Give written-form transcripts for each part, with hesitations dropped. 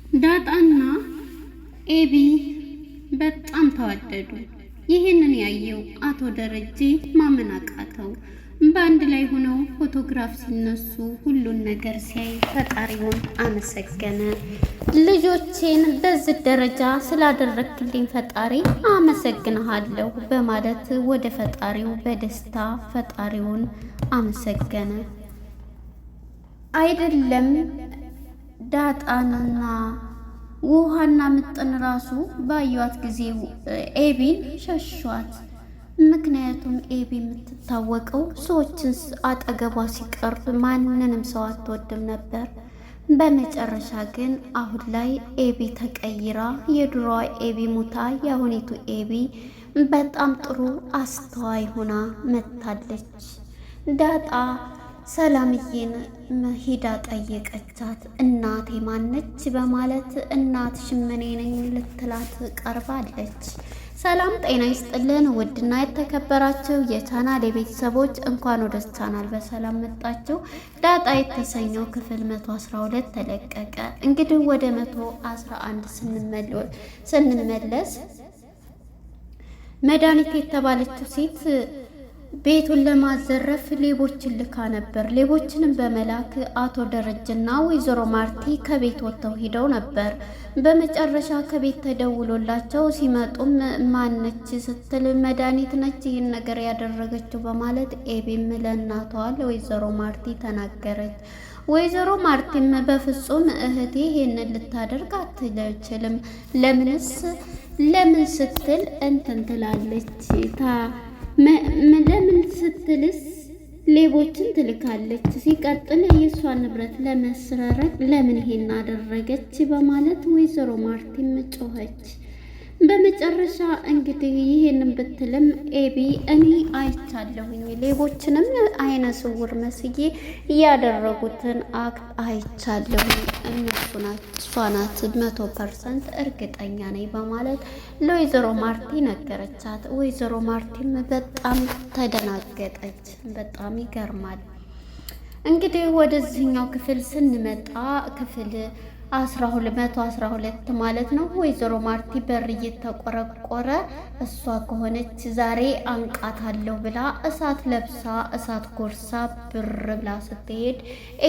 ዳጣና ኤቢ በጣም ተዋደዱ። ይህንን ያየው አቶ ደረጀ ማመን አቃተው። በአንድ ላይ ሆነው ፎቶግራፍ ሲነሱ ሁሉን ነገር ሲያይ ፈጣሪውን አመሰገነ። ልጆቼን በዚህ ደረጃ ስላደረግልኝ ፈጣሪ አመሰግንሃለሁ በማለት ወደ ፈጣሪው በደስታ ፈጣሪውን አመሰገነ። አይደለም ዳጣንና ውሃና ምጥን ራሱ ባዩት ጊዜ ኤቢን ሸሿት። ምክንያቱም ኤቢ የምትታወቀው ሰዎችን አጠገቧ ሲቀርብ ማንንም ሰው አትወድም ነበር። በመጨረሻ ግን አሁን ላይ ኤቢ ተቀይራ የድሮዋ ኤቢ ሙታ የአሁኒቱ ኤቢ በጣም ጥሩ አስተዋይ ሆና መጥታለች። ዳጣ ሰላምዬን ሂዳ ጠየቀቻት። እናቴ ማነች በማለት እናትሽ እኔ ነኝ ልትላት ቀርባለች። ሰላም ጤና ይስጥልን ውድና የተከበራችሁ የቻናል የቤተሰቦች እንኳን ወደ ቻናል በሰላም መጣችሁ። ዳጣ የተሰኘው ክፍል 112 ተለቀቀ። እንግዲህ ወደ 111 ስንመለስ መድኃኒት የተባለችው ሴት ቤቱን ለማዘረፍ ሌቦችን ልካ ነበር። ሌቦችንም በመላክ አቶ ደረጀና ወይዘሮ ማርቲ ከቤት ወጥተው ሂደው ነበር። በመጨረሻ ከቤት ተደውሎላቸው ሲመጡም ማነች ስትል መድኃኒት ነች ይህን ነገር ያደረገችው በማለት ኤቢም ለእናቷ ለወይዘሮ ማርቲ ተናገረች። ወይዘሮ ማርቲም በፍጹም እህቴ ይሄንን ልታደርግ አትችልም፣ ለምን ስትል እንትን ትላለች። ለምን ስትልስ ሌቦችን ትልካለች። ሲቀጥል የእሷን ንብረት ለመስረቅ ለምን ይሄን አደረገች በማለት ወይዘሮ ማርቲም ጮኸች። በመጨረሻ እንግዲህ ይሄንን ብትልም ኤቢ እኔ አይቻለሁኝ ሌቦችንም አይነ ስውር መስዬ እያደረጉትን አክት አይቻለሁኝ እሷ ናት 100% እርግጠኛ ነኝ በማለት ለወይዘሮ ማርቲ ነገረቻት። ወይዘሮ ማርቲም በጣም ተደናገጠች። በጣም ይገርማል። እንግዲህ ወደዚህኛው ክፍል ስንመጣ ክፍል 112 ማለት ነው። ወይዘሮ ማርቲ በር እየተቆረቆረ እሷ ከሆነች ዛሬ አንቃታለሁ ብላ እሳት ለብሳ እሳት ጎርሳ ብር ብላ ስትሄድ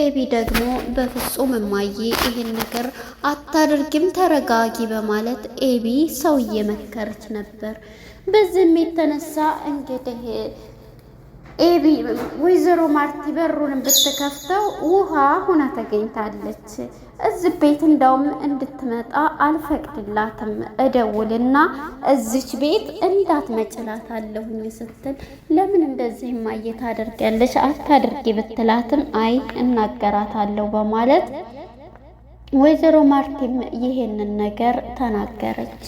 ኤቢ ደግሞ በፍጹም እማዬ ይሄን ነገር አታደርጊም ተረጋጊ በማለት ኤቢ ሰው እየመከረች ነበር። በዚህም የተነሳ እንግዲህ ኤቢ ወይዘሮ ማርቲ በሩን ብትከፍተው ውሃ ሆና ተገኝታለች። እዚህ ቤት እንዳውም እንድትመጣ አልፈቅድላትም እደውልና እዚች ቤት እንዳትመጭላት አለሁኝ ስትል ለምን እንደዚህ ማየት ታደርጊያለሽ አታድርጊ ብትላትም አይ እናገራታለሁ በማለት ወይዘሮ ማርቲም ይሄንን ነገር ተናገረች።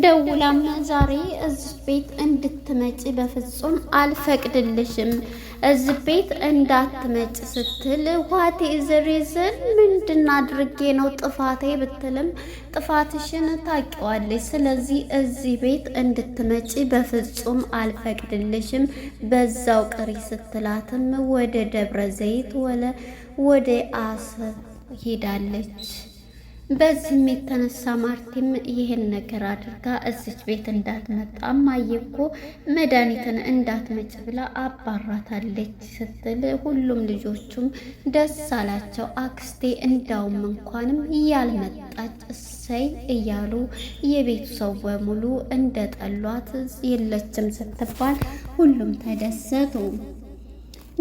ደውላም ዛሬ እዚህ ቤት እንድትመጪ በፍጹም አልፈቅድልሽም እዚህ ቤት እንዳትመጪ ስትል ዋት ኢዝ ሪዝን ምንድን አድርጌ ነው ጥፋቴ ብትልም ጥፋትሽን ታውቂዋለሽ፣ ስለዚህ እዚህ ቤት እንድትመጪ በፍጹም አልፈቅድልሽም በዛው ቅሪ ስትላትም ወደ ደብረ ዘይት ወደ አሰብ ሄዳለች። በዚህም የተነሳ ማርቲም ይህን ነገር አድርጋ እዚች ቤት እንዳትመጣ እማዬ እኮ መድኃኒትን እንዳትመጭ ብላ አባራታለች ስትል ሁሉም ልጆቹም ደስ አላቸው። አክስቴ እንዳውም እንኳንም ያልመጣች እሰይ እያሉ የቤቱ ሰው በሙሉ እንደጠሏት የለችም ስትባል ሁሉም ተደሰቱ።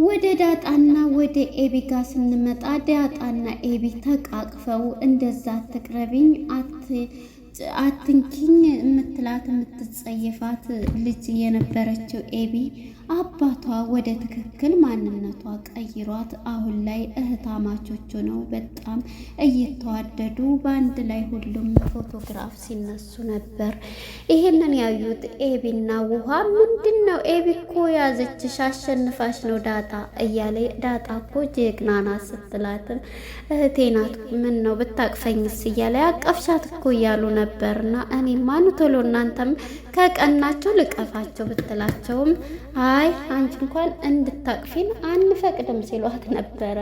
ወደ ዳጣና ወደ ኤቢ ጋር ስንመጣ ዳጣና ኤቢ ተቃቅፈው እንደዛ አትቅረቢኝ አትንኪኝ የምትላት የምትጸየፋት ልጅ የነበረችው ኤቢ አባቷ ወደ ትክክል ማንነቷ ቀይሯት አሁን ላይ እህታማቾቹ ነው በጣም እየተዋደዱ በአንድ ላይ ሁሉም ፎቶግራፍ ሲነሱ ነበር። ይሄንን ያዩት ኤቢና ውሃ ምንድነው ኤቢ እኮ ያዘችሽ አሸንፋሽ ነው ዳጣ እያለ ዳጣ እኮ ጀግና ናት ስትላትም እህቴ ናት ምን ነው ብታቅፈኝስ እያለ ያቀፍሻት እኮ እያሉ ነበርና እኔማ ኑ ቶሎ እናንተም ከቀናቸው ልቀፋቸው ብትላቸውም አይ አንቺ እንኳን እንድታቅፊን አንፈቅድም ሲሏት ነበረ።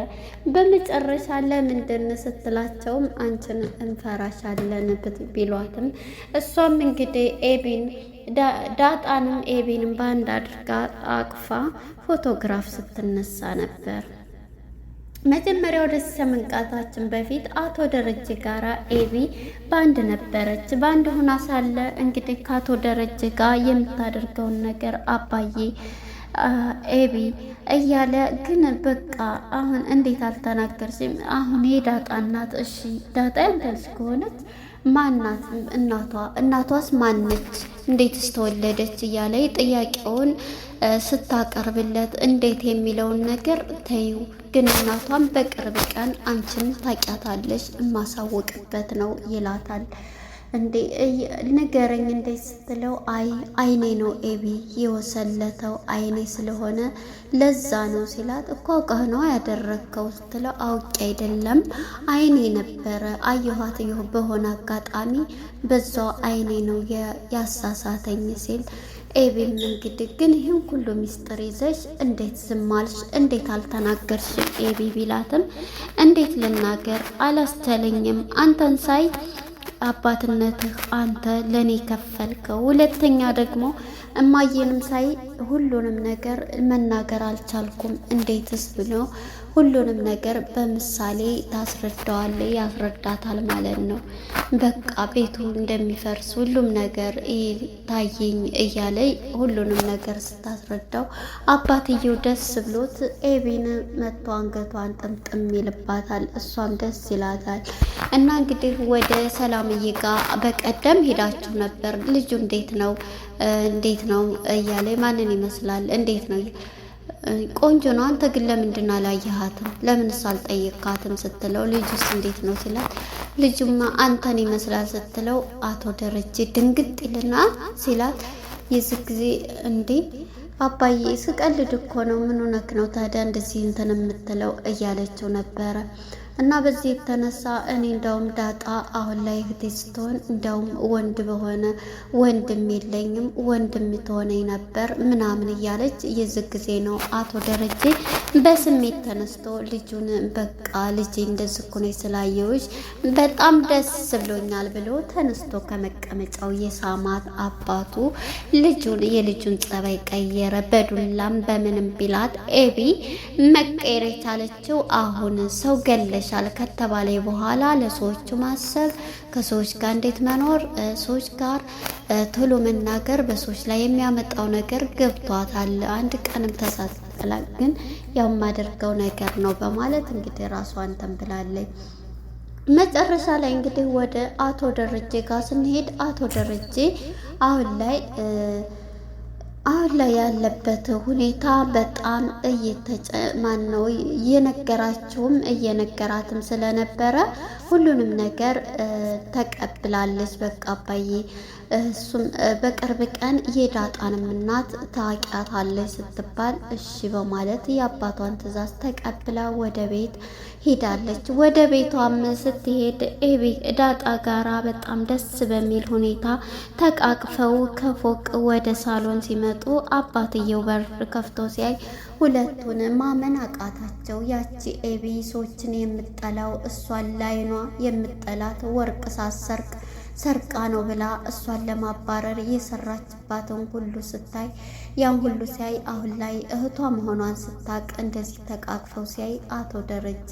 በመጨረሻ ለምንድን ስትላቸውም አንቺን እንፈራሻለን ቢሏትም እሷም እንግዲህ ኤቢን ዳጣንም ኤቢንም በአንድ አድርጋ አቅፋ ፎቶግራፍ ስትነሳ ነበር። መጀመሪያ ወደ ከመንቃታችን በፊት አቶ ደረጀ ጋራ ኤቢ ባንድ ነበረች። ባንድ ሆና ሳለ እንግዲህ ከአቶ ደረጀ ጋር የምታደርገውን ነገር አባዬ ኤቢ እያለ ግን በቃ አሁን እንዴት አልተናገርሽም? አሁን የዳጣ እናት እሺ ዳጣ ያንተ ልጅ ከሆነች ማናት እናቷስ ማነች? እንዴትስ ተወለደች? እያለ ጥያቄውን ስታቀርብለት እንዴት የሚለውን ነገር ተይው፣ ግን እናቷን በቅርብ ቀን አንቺን ታውቂያታለሽ የማሳወቅበት ነው ይላታል። እንዴ ንገረኝ እንዴ ስትለው አይኔ ነው ኤቢ የወሰለተው አይኔ ስለሆነ ለዛ ነው ሲላት፣ እኮ አውቀህ ነው ያደረግከው ስትለው፣ አውቄ አይደለም አይኔ ነበረ አየኋት በሆነ አጋጣሚ በዛው አይኔ ነው ያሳሳተኝ ሲል፣ ኤቢም እንግዲህ ግን ይህን ሁሉ ሚስጥር ይዘሽ እንዴት ዝም አልሽ? እንዴት አልተናገርሽ? ኤቢ ቢላትም እንዴት ልናገር አላስቻለኝም። አንተን ሳይ አባትነትህ አንተ ለኔ ከፈልከው፣ ሁለተኛ ደግሞ እማዬንም ሳይ ሁሉንም ነገር መናገር አልቻልኩም። እንዴትስ ብሎ ሁሉንም ነገር በምሳሌ ታስረዳዋለህ፣ ያስረዳታል ማለት ነው። በቃ ቤቱ እንደሚፈርስ ሁሉም ነገር ታየኝ እያለ ሁሉንም ነገር ስታስረዳው አባትየው ደስ ብሎት ኤቢን መጥቶ አንገቷን ጥምጥም ይልባታል። እሷም ደስ ይላታል። እና እንግዲህ ወደ ሰላምዬ ጋር በቀደም ሄዳችሁ ነበር። ልጁ እንዴት ነው እያለ ማንን ይመስላል እንዴት ነው ቆንጆ ነው። አንተ ግን ለምንድን አላየሃትም? ለምንስ አልጠየካትም? ስትለው ልጁስ እንዴት ነው ሲላት፣ ልጁማ አንተን ይመስላል ስትለው አቶ ደረጀ ድንግጥ ይልና ሲላት፣ የዚህ ጊዜ እንዴ አባዬ ስቀልድ እኮ ነው፣ ምን ሆነክ ነው ታዲያ እንደዚህ እንትን የምትለው እያለችው ነበረ። እና በዚህ የተነሳ እኔ እንደውም ዳጣ አሁን ላይ እህቴ ስትሆን እንደውም ወንድም የለኝም ወንድም ትሆነኝ ነበር ምናምን እያለች የዚህ ጊዜ ነው አቶ ደረጀ በስሜት ተነስቶ ልጁን በቃ ልጄ እንደዚህ እኮ ነው ስላየሁሽ በጣም ደስ ብሎኛል ብሎ ተነስቶ ከመቀመጫው የሳማት አባቱ የልጁን ጸባይ ቀየረ። በዱላም በምንም ቢላት ኤቢ መቀየር የቻለችው አሁን ሰው ገለሻል ከተባለ በኋላ ለሰዎቹ ማሰብ፣ ከሰዎች ጋር እንዴት መኖር፣ ሰዎች ጋር ቶሎ መናገር በሰዎች ላይ የሚያመጣው ነገር ገብቷታል። አንድ ቀንም ተሳትፈላ ግን ያው የማደርገው ነገር ነው በማለት እንግዲህ ራሷን ተንብላለች። መጨረሻ ላይ እንግዲህ ወደ አቶ ደረጀ ጋር ስንሄድ አቶ ደረጀ አሁን ላይ ያለበት ሁኔታ በጣም እየነገራችውም እየነገራትም ስለነበረ ሁሉንም ነገር ተቀብላለች። በቃ አባዬ እሱም በቅርብ ቀን የዳጣንም እናት ታውቂያታለች ስትባል እሺ በማለት የአባቷን ትዕዛዝ ተቀብላ ወደ ቤት ሄዳለች። ወደ ቤቷም ስትሄድ ዳጣ ጋራ በጣም ደስ በሚል ሁኔታ ተቃቅፈው ከፎቅ ወደ ሳሎን ሲመጡ አባትየው በር ከፍቶ ሲያይ ሁለቱን ማመን አቃታቸው። ያቺ ኤቢ ሰዎችን የምጠላው እሷን ላይኗ የምጠላት ወርቅ ሰርቃ ነው ብላ እሷን ለማባረር የሰራችባትን ሁሉ ስታይ ያን ሁሉ ሲያይ አሁን ላይ እህቷ መሆኗን ስታቅ እንደዚህ ተቃቅፈው ሲያይ አቶ ደረጀ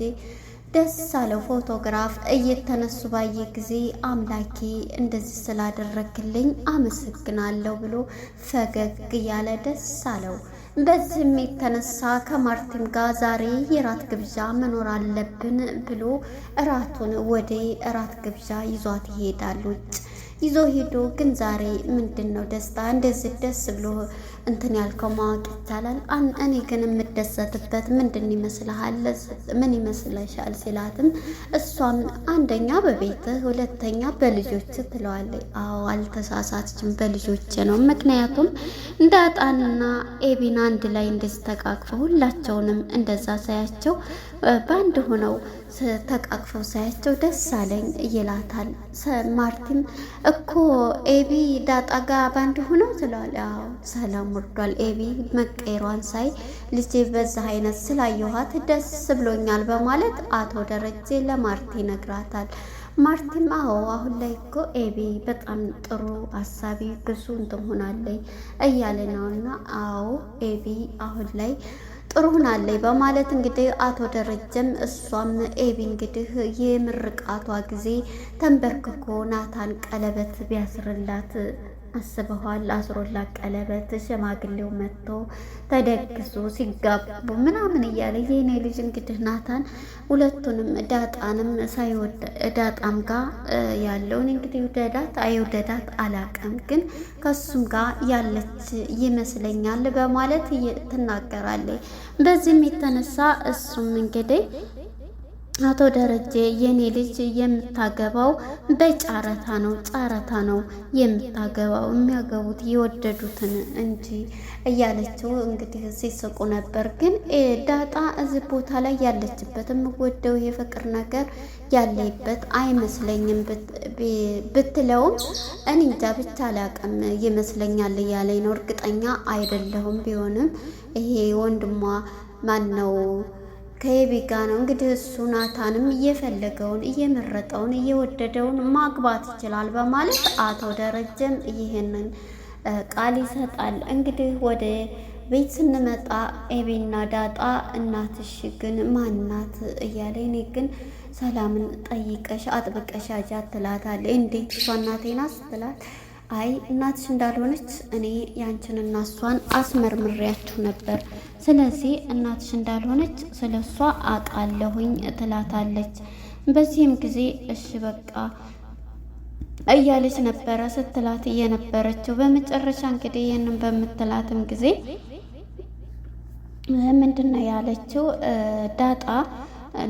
ደስ አለው። ፎቶግራፍ እየተነሱ ባየ ጊዜ አምላኬ እንደዚህ ስላደረግልኝ አመሰግናለሁ ብሎ ፈገግ እያለ ደስ አለው። በዚህም የተነሳ ከማርቲን ጋር ዛሬ የራት ግብዣ መኖር አለብን ብሎ እራቱን ወደ እራት ግብዣ ይዟት ይሄዳል። ውጭ ይዞ ሄዶ ግን ዛሬ ምንድን ነው ደስታ እንደዚህ ደስ ብሎ እንትን ያልከው ማወቅ ይቻላል? እኔ ግን የምደሰትበት ምንድን ይመስልሃል? ምን ይመስለሻል? ሲላትም እሷም አንደኛ በቤት ሁለተኛ በልጆች ትለዋለች። አዎ አልተሳሳትችም፣ በልጆች ነው። ምክንያቱም ዳጣንና ኤቢን አንድ ላይ እንደዚህ ተቃቅፈው ሁላቸውንም እንደዛ ሳያቸው በአንድ ሆነው ተቃቅፈው ሳያቸው ደስ አለኝ ይላታል። ማርቲም እኮ ኤቢ ዳጣ ጋር በአንድ ሆነው ትለዋለች። አዎ ሰላም ራሷን ወርዷል። ኤቢ መቀየሯን ሳይ ልጄ በዛ አይነት ስላየኋት ደስ ብሎኛል በማለት አቶ ደረጀ ለማርቲ ነግራታል። ማርቲም አዎ አሁን ላይ እኮ ኤቢ በጣም ጥሩ አሳቢ ብዙ እንትን ሆናለች እያለ ነውና፣ አዎ ኤቢ አሁን ላይ ጥሩ ሆናለች በማለት እንግዲህ አቶ ደረጀም እሷም ኤቢ እንግዲህ የምርቃቷ ጊዜ ተንበርክኮ ናታን ቀለበት ቢያስርላት አስበዋል። አስሮላት ቀለበት ሸማግሌው መጥቶ ተደግሶ ሲጋቡ ምናምን እያለ የኔ ልጅ እንግዲህ ናታን ሁለቱንም ዳጣንም ሳይወድ ዳጣም ጋር ያለውን እንግዲህ ውደዳት አይውደዳት አላቅም፣ ግን ከሱም ጋር ያለች ይመስለኛል በማለት ትናገራለች። በዚህም የተነሳ እሱም እንግዲህ አቶ ደረጀ የኔ ልጅ የምታገባው በጨረታ ነው የምታገባው፣ የሚያገቡት የወደዱትን እንጂ እያለችው እንግዲህ ሲስቁ ነበር። ግን ዳጣ እዚህ ቦታ ላይ ያለችበት የምወደው የፍቅር ነገር ያለበት አይመስለኝም ብትለውም እኔ እንጃ ብቻ አላቅም ይመስለኛል እያለኝ ነው። እርግጠኛ አይደለሁም። ቢሆንም ይሄ ወንድሟ ማን ነው ከኤቢ ጋ ነው እንግዲህ እሱ ናታንም እየፈለገውን እየመረጠውን እየወደደውን ማግባት ይችላል በማለት አቶ ደረጀም ይህንን ቃል ይሰጣል። እንግዲህ ወደ ቤት ስንመጣ ኤቢና ዳጣ እናትሽ ግን ማናት እያለ እኔ ግን ሰላምን ጠይቀሽ አጥብቀሽ አጃት ትላታለች። እንዴት እሷ እናቴ ናት ስትላት አይ እናትሽ እንዳልሆነች እኔ ያንቺንና እሷን አስመርምሬያችሁ ነበር፣ ስለዚህ እናትሽ እንዳልሆነች ስለ እሷ አውቃለሁኝ ትላታለች። በዚህም ጊዜ እሺ በቃ እያለች ነበረ ስትላት እየነበረችው። በመጨረሻ እንግዲህ ይህንን በምትላትም ጊዜ ምንድነው ያለችው ዳጣ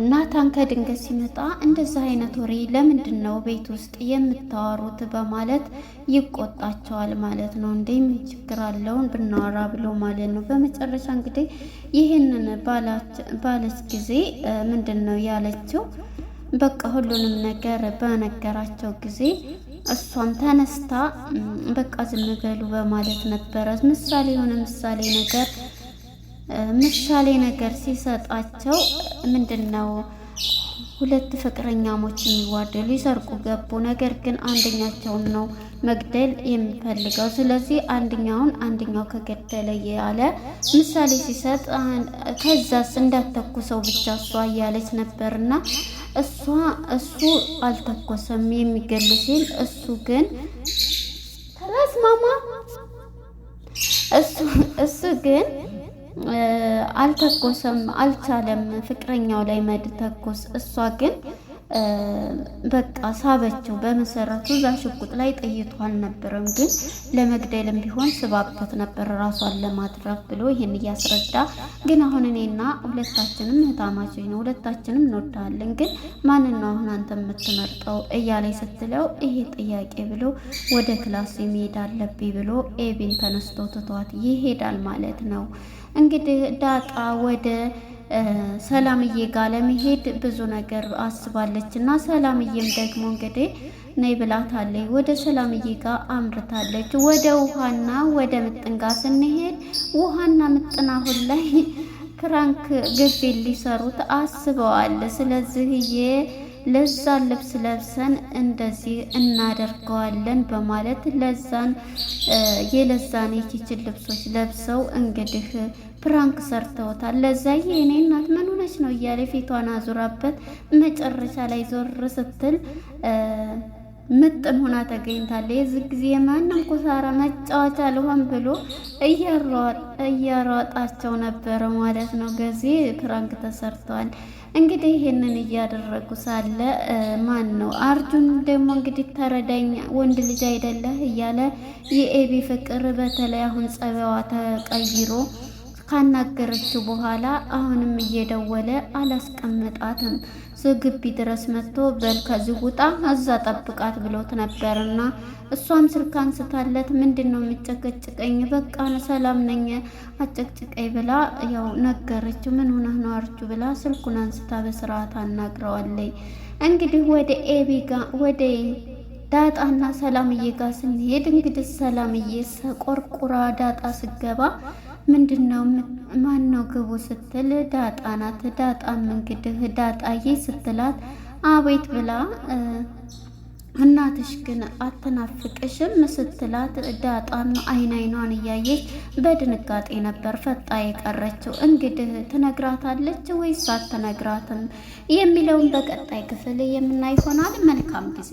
ናታን ከድንገት ሲመጣ እንደዛ አይነት ወሬ ለምንድን ነው ቤት ውስጥ የምታወሩት በማለት ይቆጣቸዋል ማለት ነው። እንዴ ምን ችግር አለውን ብናወራ ብሎ ማለት ነው። በመጨረሻ እንግዲህ ይህንን ባለች ጊዜ ምንድን ነው ያለችው በቃ ሁሉንም ነገር በነገራቸው ጊዜ እሷም ተነስታ በቃ ዝም በሉ በማለት ነበረ ምሳሌ ነገር ሲሰጣቸው ምንድን ነው ሁለት ፍቅረኛሞች የሚዋደሉ ሊሰርቁ ገቡ። ነገር ግን አንደኛቸውን ነው መግደል የሚፈልገው። ስለዚህ አንደኛው ከገደለ ያለ ምሳሌ ሲሰጥ ከዛስ እንዳተኩሰው ብቻ እሷ እያለች ነበርና እሱ አልተኮሰም የሚገል ሲል እሱ ግን ተስማማ እሱ ግን አልተኮሰም፣ አልቻለም ፍቅረኛው ላይ መድተኮስ። እሷ ግን በቃ ሳበችው። በመሰረቱ እዛ ሽጉጥ ላይ ጥይቱ አልነበረም፣ ግን ለመግደልም ቢሆን ስባበት ነበር ራሷን ለማትረፍ ብሎ ይህን እያስረዳ ግን አሁን እኔና ሁለታችንም እህታማቾች ነው፣ ሁለታችንም እንወዳለን፣ ግን ማንን ነው አሁን አንተ የምትመርጠው እያለኝ ስትለው ይሄ ጥያቄ ብሎ ወደ ክላስ መሄድ አለብኝ ብሎ ኤቢን ተነስቶ ትቷት ይሄዳል ማለት ነው። እንግዲህ ዳጣ ወደ ሰላምዬ ጋር ለመሄድ ብዙ ነገር አስባለች እና ሰላምዬም ደግሞ እንግዲህ ነይ ብላታለች። ወደ ሰላምዬ ጋር አምርታለች። ወደ ውሃና ወደ ምጥን ጋር ስንሄድ ውሃና ምጥን አሁን ላይ ፕራንክ ግቢ ሊሰሩት አስበዋል። ስለዚህ ለዛን ልብስ ለብሰን እንደዚህ እናደርገዋለን በማለት የለዛን የኪችን ልብሶች ለብሰው እንግዲህ ፕራንክ ሰርተውታል። ለዛ የኔ እናት ምን ሆነች ነው እያለ ፊቷን አዙራበት መጨረሻ ላይ ዞር ስትል ምጥን ሆና ተገኝታለች። የዚህ ጊዜ ማንም ኩሳራ መጫወቻ ልሆን ብሎ እያሯጣቸው ነበረ ማለት ነው። ገዜ ፕራንክ ተሰርተዋል። እንግዲህ ይሄንን እያደረጉ ሳለ ማን ነው አርጁን ደግሞ እንግዲህ ተረዳኝ ወንድ ልጅ አይደለህ እያለ የኤቢ ፍቅር በተለይ አሁን ጸባይዋ ተቀይሮ ካናገረችው በኋላ አሁንም እየደወለ አላስቀምጣትም። ግቢ ድረስ መጥቶ በል ከዚህ ውጣ እዛ ጠብቃት ብሎት ነበርና እሷም ስልክ አንስታለት ምንድነው የምጨቀጭቀኝ? በቃ ሰላም ነኝ አጨቅጭቀኝ ብላ ያው ነገረችው። ምን ሆነህ ነው አርጁ ብላ ስልኩን አንስታ በስርዓት አናግረዋለች። እንግዲህ ወደ ኤቢ ጋር ወደ ዳጣና ሰላምዬ ጋር ስንሄድ እንግዲህ ሰላምዬ ቆርቁራ ዳጣ ስገባ ምንድነው ማነው ግቡ ስትል ዳጣ ናት። ዳጣም እንግዲህ ዳጣዬ ስትላት አቤት ብላ እናትሽ ግን አትናፍቅሽም ስትላት ዳጣም አይኗን እያየች በድንጋጤ ነበር ፈጣ የቀረችው። እንግዲህ ትነግራታለች ወይስ አትነግራትም የሚለውን በቀጣይ ክፍል የምናይ ይሆናል። መልካም ጊዜ